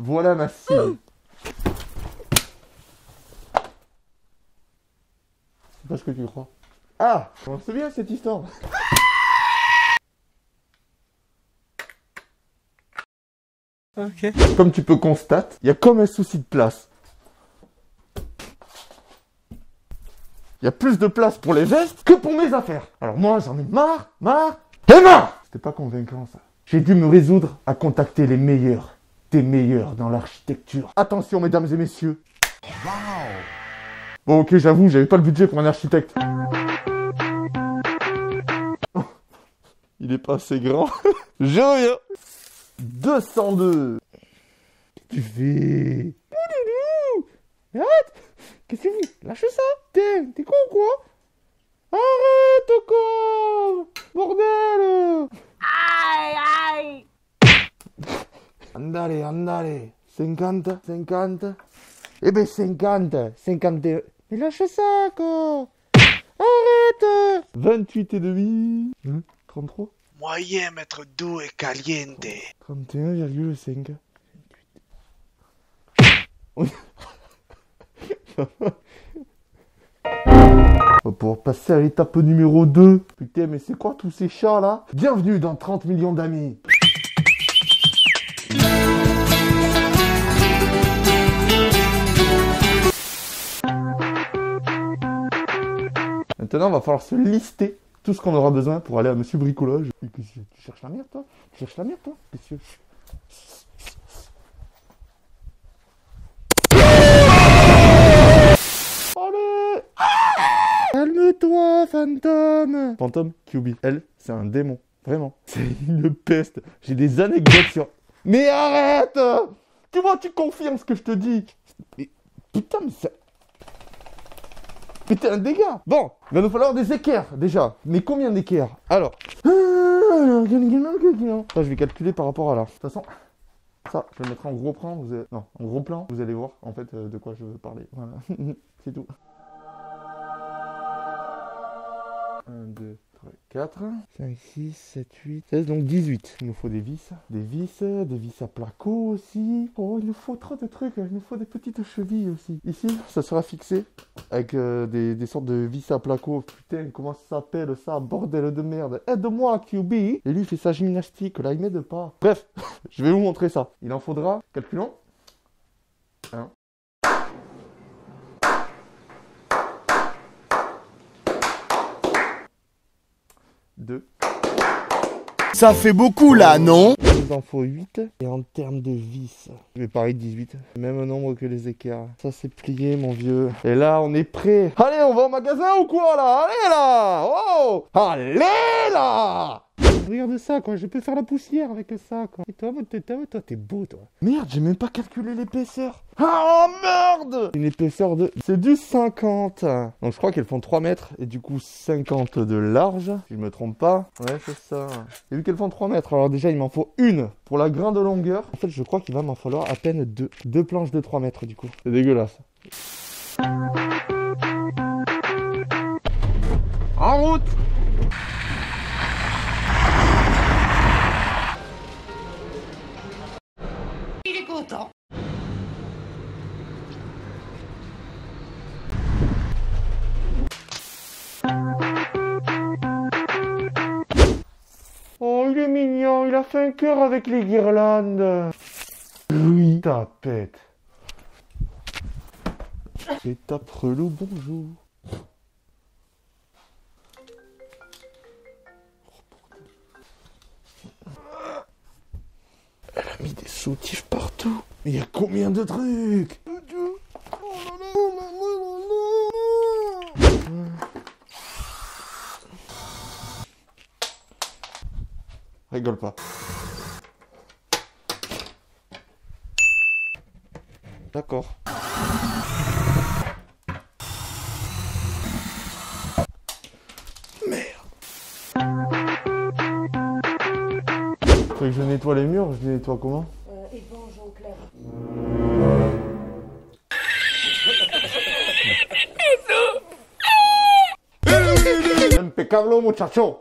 Voilà ma cible. C'est pas ce que tu crois. Ah, c'est bien cette histoire. Ok. Comme tu peux constater, il y a comme un souci de place. Il y a plus de place pour les vestes que pour mes affaires. Alors moi, j'en ai marre. C'était pas convaincant, ça. J'ai dû me résoudre à contacter les meilleurs des meilleurs dans l'architecture. Attention, mesdames et messieurs. Wow. Bon, ok, j'avoue, j'avais pas le budget pour un architecte. Oh, il est pas assez grand. Je reviens. 202. Qu'est-ce que tu fais? Arrête. Qu'est-ce que tu fais? Lâche ça. T'es con ou quoi? Arrête, con. Bordel. Aïe. Andale. 50. Eh ben 50. Mais lâche ça, quoi. Arrête. 28 et demi. 33. Moyen mettre doux et caliente. 31,5. On va pouvoir passer à l'étape numéro 2. Putain, mais c'est quoi tous ces chats là? Bienvenue dans 30 millions d'amis. Maintenant, il va falloir se lister tout ce qu'on aura besoin pour aller à Monsieur Bricolage. Tu cherches la merde, toi? Messieurs. Allez! Calme-toi, fantôme! Fantôme, QB. Elle, c'est un démon. Vraiment. C'est une peste. J'ai des anecdotes sur... Mais arrête! Tu vois, tu confirmes ce que je te dis. Mais, putain, mais ça... Mais t'es un dégât. Bon, il va nous falloir des équerres, déjà. Mais combien d'équerres? Alors... Ça, je vais calculer par rapport à là. De toute façon... Ça, je vais le mettre en gros plan, non, en gros plan, vous allez voir en fait de quoi je veux parler. Voilà, c'est tout. 1, 2, 3, 4, 5, 6, 7, 8, 16, donc 18. Il nous faut des vis à placo aussi. Oh, il nous faut trop de trucs, il nous faut des petites chevilles aussi. Ici, ça sera fixé avec des sortes de vis à placo. Putain, comment ça s'appelle ça? Bordel de merde. Aide-moi, QB. Et lui, il fait sa gymnastique, là, il m'aide pas. Bref, je vais vous montrer ça. Il en faudra, calculons. 1. Ça fait beaucoup là, non? Il nous en faut 8. Et en termes de vis, je vais parler de 18. Même nombre que les équerres. Ça c'est plié, mon vieux. Et là, on est prêt. Allez, on va au magasin ou quoi là? Allez là! Oh! Allez là! Regarde ça, quoi. Je peux faire la poussière avec ça, quoi. Et toi, t'es beau, toi. Merde, j'ai même pas calculé l'épaisseur. Ah, oh, merde! Une épaisseur de... C'est du 50. Donc, je crois qu'elles font 3 mètres. Et du coup, 50 de large. Si je me trompe pas. Ouais, c'est ça. Et vu qu'elles font 3 mètres, alors déjà, il m'en faut une pour la grain de longueur. En fait, je crois qu'il va m'en falloir à peine 2. 2 planches de 3 mètres, du coup. C'est dégueulasse. En route! Il est content. Oh, il est mignon, il a fait un cœur avec les guirlandes. Oui, tapette. C'est Taprelou, bonjour. Elle a mis des soutifs partout. Mais il y a combien de trucs? Rigole pas. D'accord. Merde. Faut que je nettoie les murs, je les nettoie comment? Éponge au clair. Impeccable, muchacho.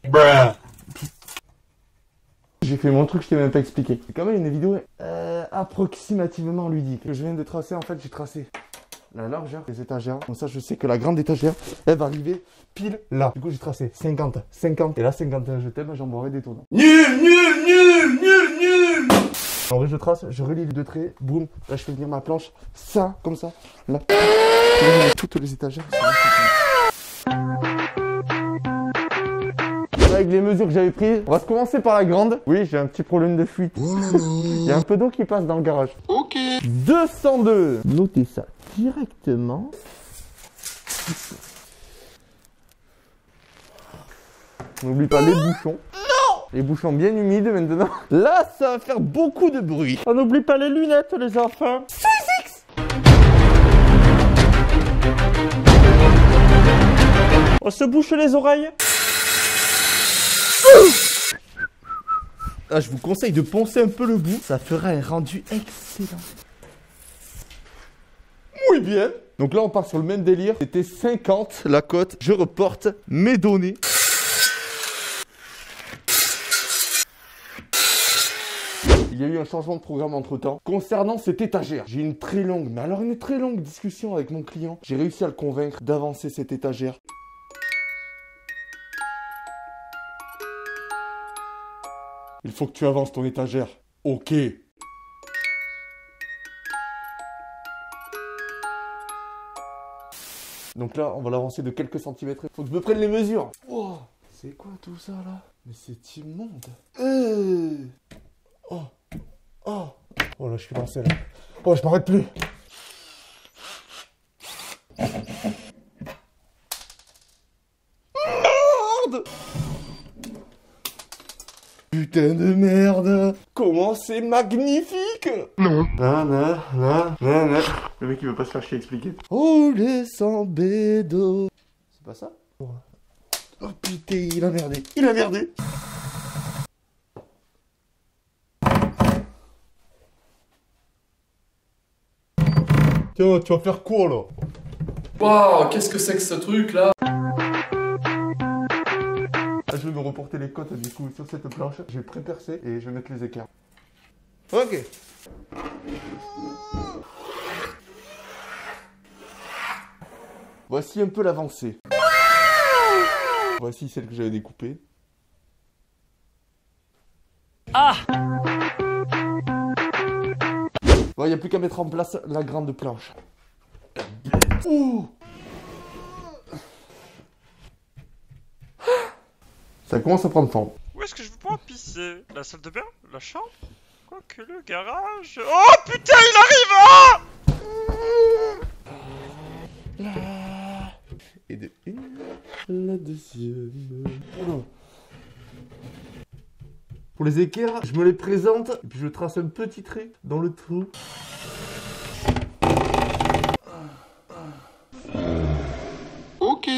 Bruh. J'ai fait mon truc, je t'ai même pas expliqué. C'est quand même une vidéo approximativement ludique. Je viens de tracer, en fait, j'ai tracé la largeur des étagères. Comme ça, je sais que la grande étagère, elle va arriver pile là. Du coup, j'ai tracé 50, 50. Et là, 51, je t'aime, j'en boirai des tonnes. Nul. En vrai, je trace, je relie les deux traits, boum. Là, je fais venir ma planche, ça, comme ça. Là, toutes les étagères. Avec les mesures que j'avais prises, on va commencer par la grande. Oui, j'ai un petit problème de fuite. Il y a un peu d'eau qui passe dans le garage. Ok. 202. Notez ça directement. N'oublie pas les bouchons. Non. Les bouchons bien humides maintenant. Là, ça va faire beaucoup de bruit. On n'oublie pas les lunettes, les enfants. 6X. On se bouche les oreilles. Ah, je vous conseille de poncer un peu le bout, ça fera un rendu excellent. Muy bien. Donc là, on part sur le même délire. C'était 50 la cote. Je reporte mes données. Il y a eu un changement de programme entre temps. Concernant cette étagère, j'ai une très longue discussion avec mon client. J'ai réussi à le convaincre d'avancer cette étagère. Il faut que tu avances ton étagère. Ok. Donc là, on va l'avancer de quelques centimètres. Faut que je me prenne les mesures. Oh, c'est quoi tout ça là? Mais c'est immonde. Oh. Oh là, je suis lancé là. Oh, je m'arrête plus. Merde! Putain de merde! Comment c'est magnifique! Non. Le mec il veut pas se faire chier à expliquer. Oh les sans bédo. C'est pas ça? Oh putain, il a merdé. Tiens, tu vas faire quoi là? Waouh, qu'est-ce que c'est que ce truc là? Je vais me reporter les côtes du coup sur cette planche. Je vais pré-percer et je vais mettre les écarts. Ok. Voici un peu l'avancée. Voici celle que j'avais découpée. Ah! Bon, il n'y a plus qu'à mettre en place la grande planche. Ouh! Ça commence à prendre forme. Où est-ce que je veux pas pisser? La salle de bain? La chambre? Quoique le garage... Oh putain, il arrive! Ah! Et de une, la deuxième. Oh. Pour les équerres, je me les présente et puis je trace un petit trait dans le trou. Ok.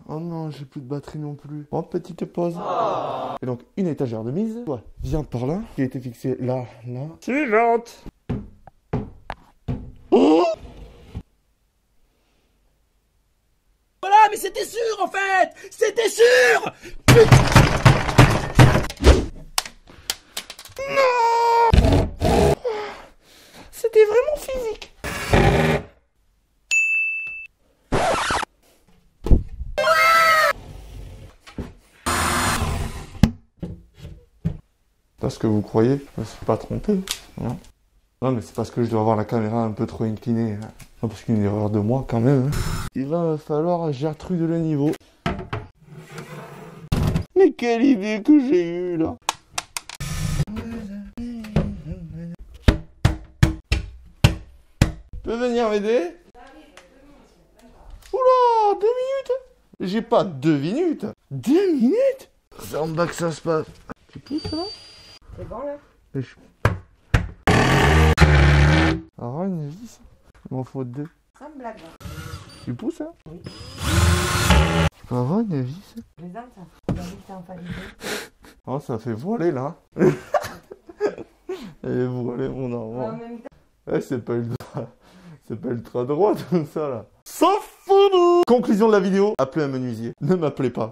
Oh non, j'ai plus de batterie non plus. Bon, petite pause. Et donc, une étagère de mise. Ouais, viens par là. Qui a été fixée là, là. Suivante. Oh! Voilà, mais c'était sûr en fait! C'était sûr! Non! C'était vraiment physique. C'est ce que vous croyez, je me suis pas trompé. Non, non mais c'est parce que je dois avoir la caméra un peu trop inclinée. Hein. Non, parce qu'une erreur de moi quand même. Hein. Il va me falloir Gertrude le niveau. Mais quelle idée que j'ai eue là. Tu peux venir m'aider? Oula, 2 minutes? J'ai pas 2 minutes. 2 minutes? C'est en bas que ça se passe. Tu pousses là? C'est bon là? Ah, une vis. Il m'en faut 2. Sans blague. Tu pousses hein? Oui. Je peux avoir une vis? Les âmes, ça. La vie, c'est en famille. Oh, ça fait voiler là. Elle est voilée, mon enfant. En même temps. Ouais, c'est pas ultra droit tout ça là. Sauf foudre. Conclusion de la vidéo, appelez un menuisier. Ne m'appelez pas.